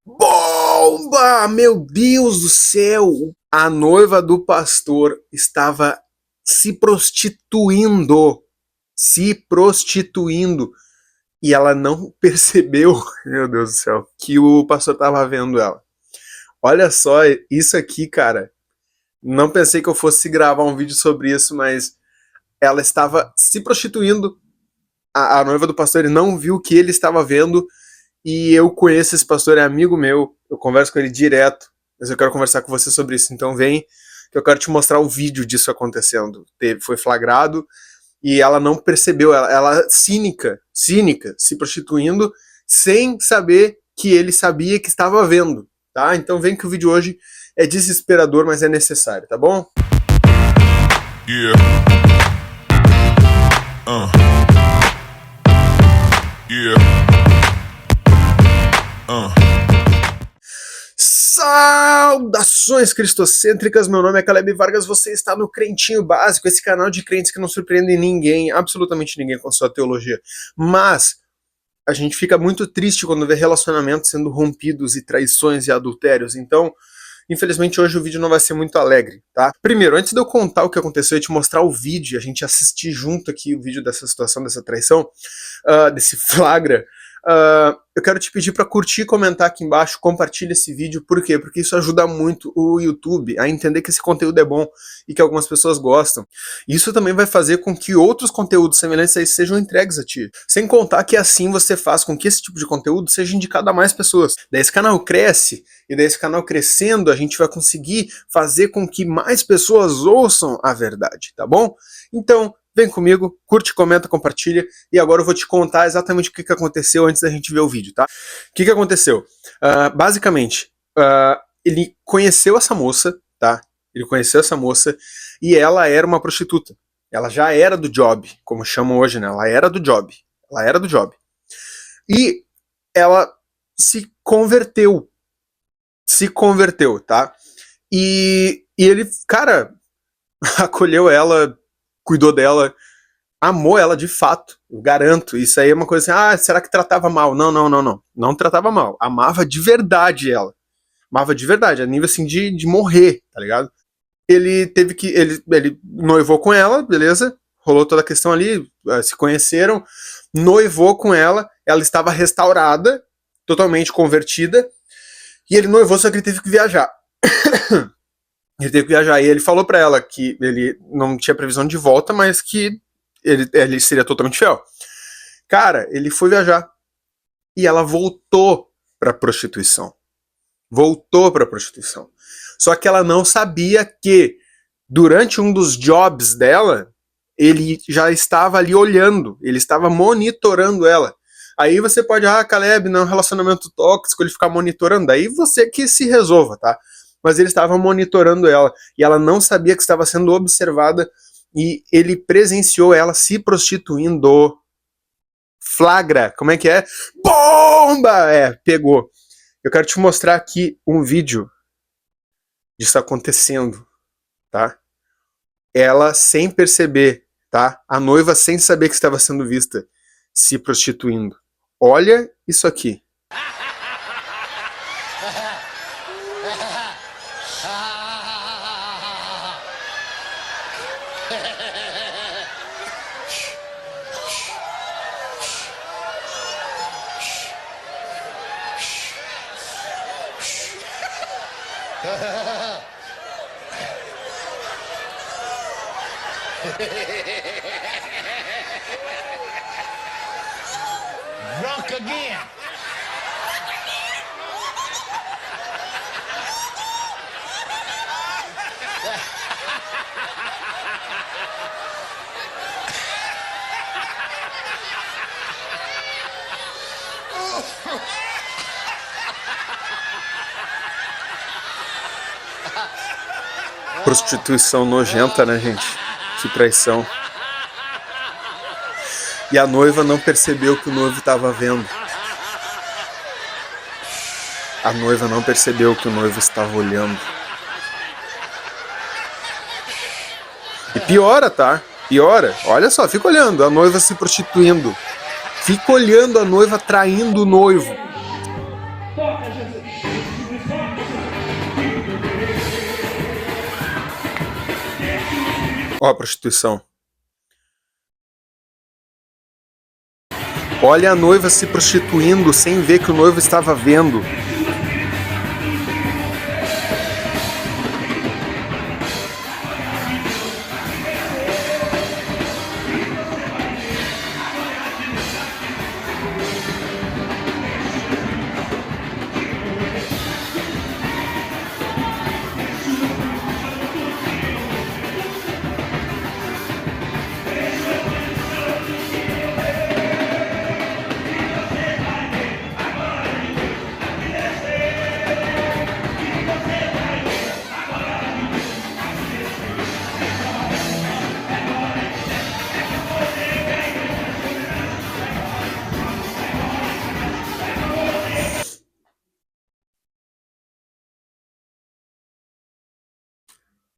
Bomba! Meu Deus do céu! A noiva do pastor estava se prostituindo. Se prostituindo. E ela não percebeu, meu Deus do céu, que o pastor estava vendo ela. Olha só, isso aqui, cara. Não pensei que eu fosse gravar um vídeo sobre isso, mas ela estava se prostituindo. A noiva do pastor, ele não viu o que ele estava vendo. E eu conheço esse pastor, é amigo meu. Eu converso com ele direto. Mas eu quero conversar com você sobre isso. Então vem, que eu quero te mostrar o vídeo disso acontecendo. Foi flagrado. E ela não percebeu. Ela cínica, se prostituindo, sem saber que ele sabia que estava vendo. Tá? Então vem que o vídeo hoje é desesperador, mas é necessário, tá bom? Yeah. Yeah. Saudações cristocêntricas, meu nome é Caleb Vargas, você está no Crentinho Básico, esse canal de crentes que não surpreende ninguém, absolutamente ninguém com sua teologia, mas a gente fica muito triste quando vê relacionamentos sendo rompidos e traições e adultérios, então infelizmente hoje o vídeo não vai ser muito alegre, tá? Primeiro, antes de eu contar o que aconteceu e te mostrar o vídeo, a gente assistir junto aqui o vídeo dessa situação, dessa traição, desse flagra, eu quero te pedir para curtir e comentar aqui embaixo, compartilha esse vídeo, por quê? Porque isso ajuda muito o YouTube a entender que esse conteúdo é bom e que algumas pessoas gostam. Isso também vai fazer com que outros conteúdos semelhantes a esse sejam entregues a ti. Sem contar que assim você faz com que esse tipo de conteúdo seja indicado a mais pessoas. Daí esse canal cresce, e daí esse canal crescendo, a gente vai conseguir fazer com que mais pessoas ouçam a verdade, tá bom? Então, vem comigo, curte, comenta, compartilha, e agora eu vou te contar exatamente o que aconteceu antes da gente ver o vídeo, tá? O que aconteceu? Basicamente, ele conheceu essa moça, tá? Ele conheceu essa moça, e ela era uma prostituta. Ela já era do job, como chamam hoje, né? Ela era do job. Ela era do job. E ela se converteu. Se converteu, tá? E ele, cara, acolheu ela, cuidou dela, amou ela de fato, eu garanto. Isso aí é uma coisa assim, será que tratava mal? Não. Não tratava mal. Amava de verdade ela. Amava de verdade, a nível assim de morrer, tá ligado? Ele teve que. Ele noivou com ela, beleza? Rolou toda a questão ali, se conheceram, noivou com ela, ela estava restaurada, totalmente convertida, e ele noivou, só que ele teve que viajar. Ele teve que viajar, e ele falou pra ela que ele não tinha previsão de volta, mas que ele seria totalmente fiel. Cara, ele foi viajar, e ela voltou pra prostituição. Voltou pra prostituição. Só que ela não sabia que, durante um dos jobs dela, ele já estava ali olhando, ele estava monitorando ela. Aí você pode, Caleb, não é um relacionamento tóxico, ele ficar monitorando, aí você que se resolva, tá? Mas ele estava monitorando ela, e ela não sabia que estava sendo observada, e ele presenciou ela se prostituindo. Flagra, como é que é? Bomba! Pegou. Eu quero te mostrar aqui um vídeo disso acontecendo, tá? Ela sem perceber, tá? A noiva sem saber que estava sendo vista, se prostituindo. Olha isso aqui. Drunk again. Prostituição nojenta, né, gente? Que traição. E a noiva não percebeu que o noivo estava vendo. A noiva não percebeu que o noivo estava olhando. E piora, tá? Piora. Olha só, fica olhando a noiva se prostituindo. Fica olhando a noiva traindo o noivo. Toca, Jesus. Ó a prostituição. Olha a noiva se prostituindo sem ver que o noivo estava vendo.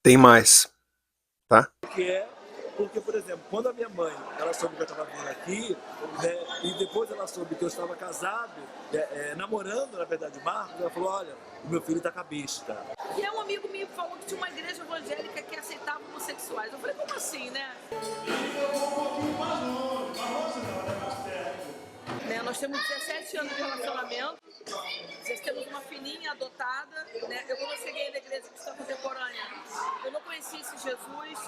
Tem mais, tá? Porque, por exemplo, quando a minha mãe, ela soube que eu estava vindo aqui, né, e depois ela soube que eu estava casado, namorando, na verdade, o Marcos, ela falou, olha, o meu filho tá com a besta. E aí um amigo me falou que tinha uma igreja evangélica que aceitava homossexuais. Eu falei, como assim, né? Nós temos 17 anos de relacionamento, já temos uma filhinha adotada, né? Eu quando eu cheguei na igreja cristã contemporânea, eu não conhecia esse Jesus.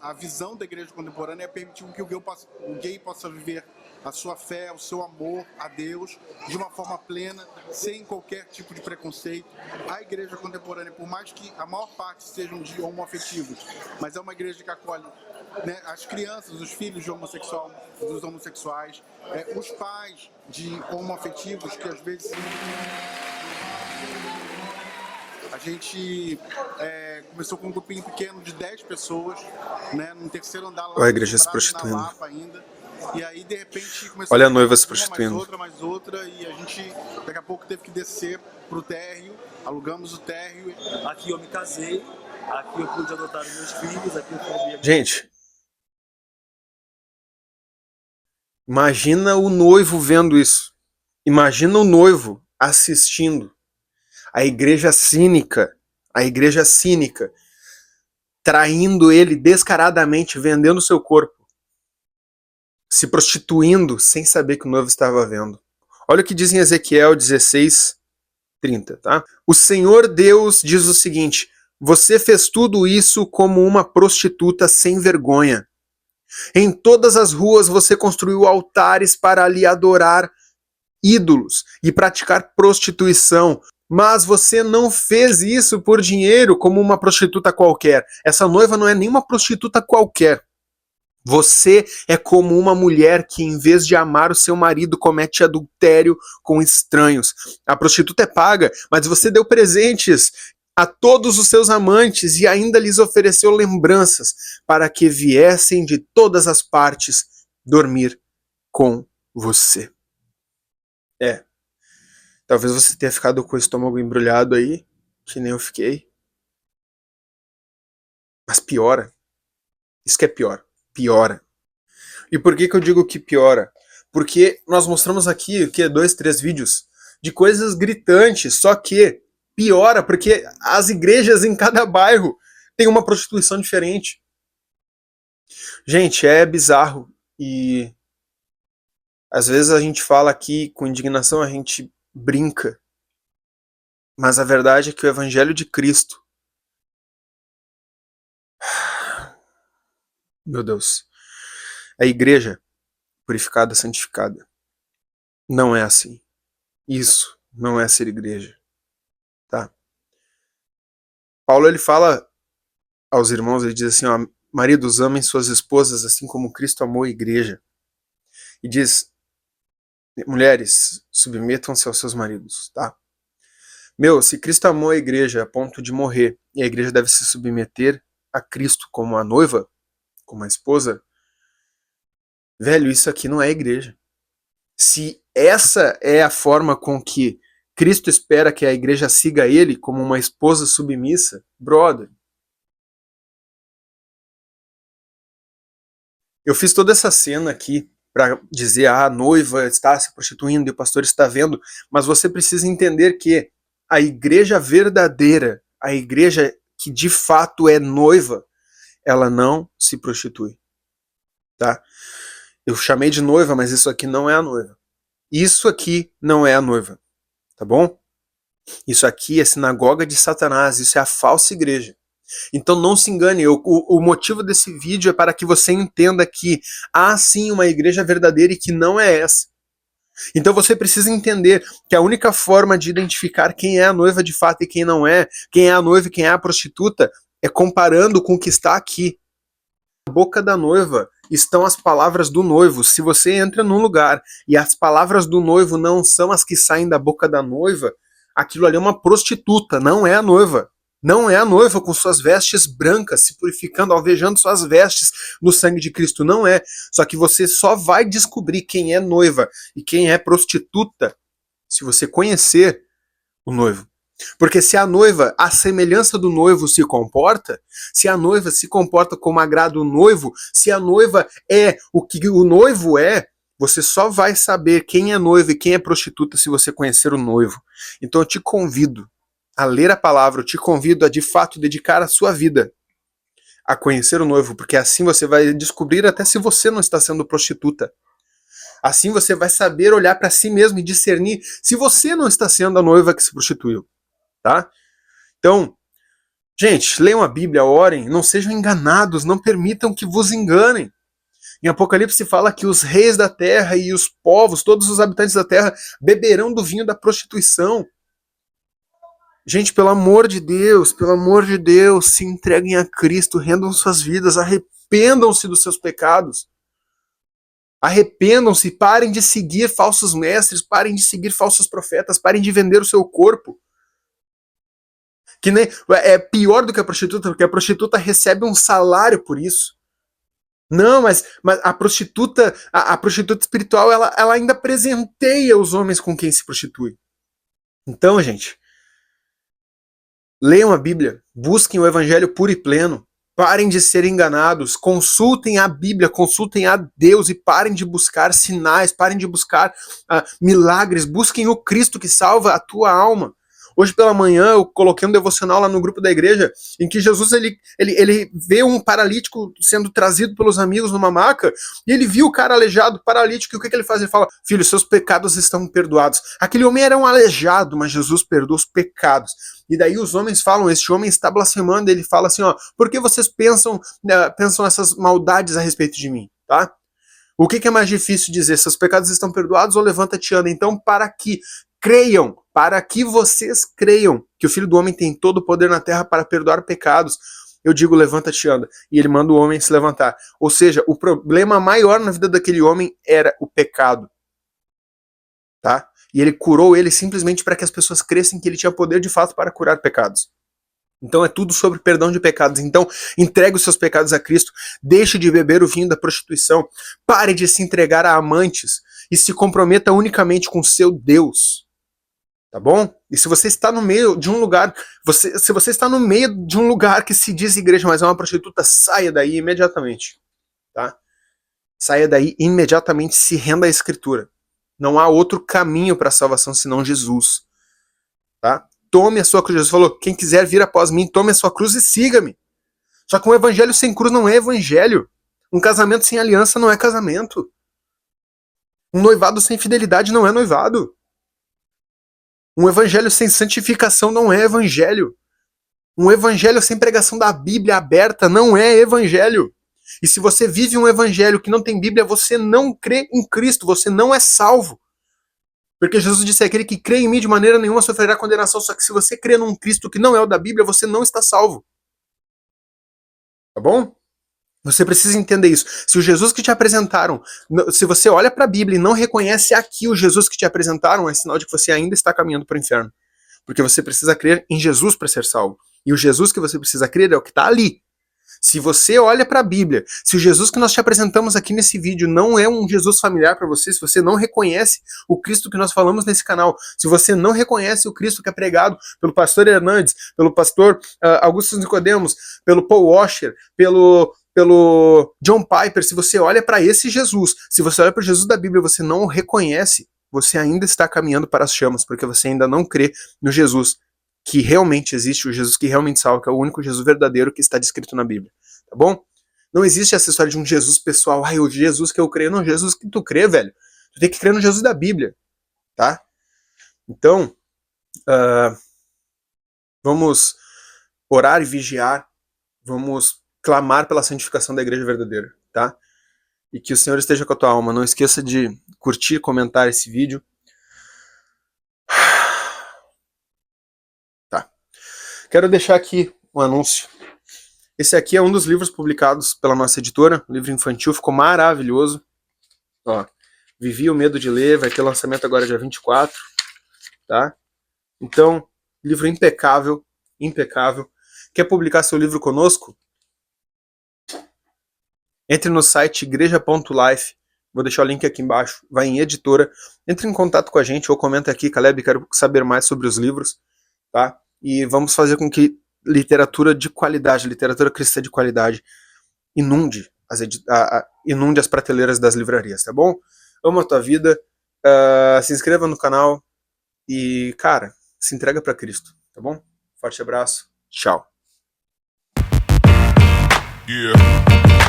A visão da igreja contemporânea é permitir que o gay possa viver a sua fé, o seu amor a Deus de uma forma plena, sem qualquer tipo de preconceito. A igreja contemporânea, por mais que a maior parte sejam de homoafetivos, mas é uma igreja que acolhe, né, as crianças, os filhos de dos homossexuais, os pais de homoafetivos que às vezes... A gente começou com um grupinho pequeno de 10 pessoas, né, no terceiro andar lá, Olha a igreja se prostituindo. na Lapa ainda. E aí, de repente, começou Olha a noiva se prostituindo. mais outra, e a gente, daqui a pouco, teve que descer pro térreo, alugamos o térreo. Aqui eu me casei, aqui eu pude adotar os meus filhos, aqui eu fui... Gente, imagina o noivo vendo isso. Imagina o noivo assistindo. A igreja cínica, traindo ele descaradamente, vendendo seu corpo, se prostituindo sem saber que o noivo estava vendo. Olha o que diz em Ezequiel 16:30, tá? O Senhor Deus diz o seguinte: você fez tudo isso como uma prostituta sem vergonha. Em todas as ruas você construiu altares para lhe adorar ídolos e praticar prostituição. Mas você não fez isso por dinheiro como uma prostituta qualquer. Essa noiva não é nenhuma prostituta qualquer. Você é como uma mulher que, em vez de amar o seu marido, comete adultério com estranhos. A prostituta é paga, mas você deu presentes a todos os seus amantes e ainda lhes ofereceu lembranças para que viessem de todas as partes dormir com você. Talvez você tenha ficado com o estômago embrulhado aí, que nem eu fiquei. Mas piora. Isso que é pior. Piora. E por que eu digo que piora? Porque nós mostramos aqui, 2, 3 vídeos de coisas gritantes, só que piora porque as igrejas em cada bairro têm uma prostituição diferente. Gente, é bizarro. E às vezes a gente fala aqui com indignação, a gente brinca. Mas a verdade é que o Evangelho de Cristo, meu Deus, a igreja purificada, santificada, não é assim. Isso não é ser igreja, tá? Paulo, ele fala aos irmãos, ele diz assim, ó, maridos, amem suas esposas assim como Cristo amou a igreja. E diz, mulheres, submetam-se aos seus maridos, tá? Se Cristo amou a igreja a ponto de morrer, e a igreja deve se submeter a Cristo como a noiva, como a esposa, velho, isso aqui não é igreja. Se essa é a forma com que Cristo espera que a igreja siga ele como uma esposa submissa, brother. Eu fiz toda essa cena aqui para dizer, a noiva está se prostituindo e o pastor está vendo, mas você precisa entender que a igreja verdadeira, a igreja que de fato é noiva, ela não se prostitui, tá? Eu chamei de noiva, mas isso aqui não é a noiva. Isso aqui não é a noiva, tá bom? Isso aqui é sinagoga de Satanás, isso é a falsa igreja. Então não se engane, o motivo desse vídeo é para que você entenda que há sim uma igreja verdadeira e que não é essa. Então você precisa entender que a única forma de identificar quem é a noiva de fato e quem não é, quem é a noiva e quem é a prostituta, é comparando com o que está aqui. Na boca da noiva estão as palavras do noivo. Se você entra num lugar e as palavras do noivo não são as que saem da boca da noiva, aquilo ali é uma prostituta, não é a noiva. Não é a noiva com suas vestes brancas, se purificando, alvejando suas vestes no sangue de Cristo. Não é. Só que você só vai descobrir quem é noiva e quem é prostituta se você conhecer o noivo. Porque se a noiva, à semelhança do noivo, se comporta, se a noiva se comporta como agrada o noivo, se a noiva é o que o noivo é, você só vai saber quem é noivo e quem é prostituta se você conhecer o noivo. Então eu te convido a ler a palavra, eu te convido a de fato dedicar a sua vida a conhecer o noivo, porque assim você vai descobrir até se você não está sendo prostituta. Assim você vai saber olhar para si mesmo e discernir se você não está sendo a noiva que se prostituiu, tá? Então, gente, leiam a Bíblia, orem, não sejam enganados, não permitam que vos enganem. Em Apocalipse fala que os reis da terra e os povos, todos os habitantes da terra, beberão do vinho da prostituição. Gente, pelo amor de Deus, se entreguem a Cristo, rendam suas vidas, arrependam-se dos seus pecados. Arrependam-se, parem de seguir falsos mestres, parem de seguir falsos profetas, parem de vender o seu corpo. Que nem, é pior do que a prostituta, porque a prostituta recebe um salário por isso. Não, mas a prostituta espiritual, ela ainda presenteia os homens com quem se prostitui. Então, gente, leiam a Bíblia, busquem o Evangelho puro e pleno, parem de ser enganados, consultem a Bíblia, consultem a Deus e parem de buscar sinais, parem de buscar milagres, busquem o Cristo que salva a tua alma. Hoje pela manhã eu coloquei um devocional lá no grupo da igreja em que Jesus ele vê um paralítico sendo trazido pelos amigos numa maca e ele viu o cara aleijado, paralítico, e o que ele faz? Ele fala: filho, seus pecados estão perdoados. Aquele homem era um aleijado, mas Jesus perdoa os pecados. E daí os homens falam: este homem está blasfemando. Ele fala assim: ó, por que vocês pensam essas maldades a respeito de mim, tá? O que é mais difícil dizer? Seus pecados estão perdoados ou levanta-te e anda? Então, para que creiam, para que vocês creiam que o Filho do Homem tem todo o poder na terra para perdoar pecados, eu digo: levanta-te e anda. E ele manda o homem se levantar. Ou seja, o problema maior na vida daquele homem era o pecado, tá? E ele curou ele simplesmente para que as pessoas crescem que ele tinha poder de fato para curar pecados. Então é tudo sobre perdão de pecados. Então entregue os seus pecados a Cristo, deixe de beber o vinho da prostituição, pare de se entregar a amantes e se comprometa unicamente com o seu Deus. Tá bom? E se você está no meio de um lugar, se você está no meio de um lugar que se diz igreja, mas é uma prostituta, saia daí imediatamente. Tá? Saia daí imediatamente, se renda à Escritura. Não há outro caminho para a salvação senão Jesus. Tá? Tome a sua cruz. Jesus falou: quem quiser vir após mim, tome a sua cruz e siga-me. Só que um evangelho sem cruz não é evangelho. Um casamento sem aliança não é casamento. Um noivado sem fidelidade não é noivado. Um evangelho sem santificação não é evangelho. Um evangelho sem pregação da Bíblia aberta não é evangelho. E se você vive um evangelho que não tem Bíblia, você não crê em Cristo, você não é salvo. Porque Jesus disse: aquele que crê em mim de maneira nenhuma sofrerá condenação. Só que se você crê num Cristo que não é o da Bíblia, você não está salvo. Tá bom? Você precisa entender isso. Se o Jesus que te apresentaram, se você olha para a Bíblia e não reconhece aqui o Jesus que te apresentaram, é sinal de que você ainda está caminhando para o inferno. Porque você precisa crer em Jesus para ser salvo. E o Jesus que você precisa crer é o que está ali. Se você olha para a Bíblia, se o Jesus que nós te apresentamos aqui nesse vídeo não é um Jesus familiar para você, se você não reconhece o Cristo que nós falamos nesse canal, se você não reconhece o Cristo que é pregado pelo pastor Hernandes, pelo pastor Augusto Nicodemos, pelo Paul Washer, pelo John Piper, se você olha para esse Jesus, se você olha para o Jesus da Bíblia e você não o reconhece, você ainda está caminhando para as chamas, porque você ainda não crê no Jesus que realmente existe, o Jesus que realmente salva, que é o único Jesus verdadeiro que está descrito na Bíblia, tá bom? Não existe essa história de um Jesus pessoal, o Jesus que eu creio, não, Jesus que tu crê, velho. Tu tem que crer no Jesus da Bíblia, tá? Então, vamos orar e vigiar, vamos clamar pela santificação da igreja verdadeira, tá? E que o Senhor esteja com a tua alma. Não esqueça de curtir, comentar esse vídeo. Tá. Quero deixar aqui um anúncio. Esse aqui é um dos livros publicados pela nossa editora, um livro infantil, ficou maravilhoso. Ó, Vivi o Medo de Ler, vai ter lançamento agora dia 24, tá? Então, livro impecável, impecável. Quer publicar seu livro conosco? Entre no site igreja.life, vou deixar o link aqui embaixo, vai em editora, entre em contato com a gente ou comenta aqui, Caleb, quero saber mais sobre os livros, tá? E vamos fazer com que literatura de qualidade, literatura cristã de qualidade, inunde as prateleiras das livrarias, tá bom? Amo a tua vida, se inscreva no canal e, cara, se entrega para Cristo, tá bom? Forte abraço, tchau. Yeah.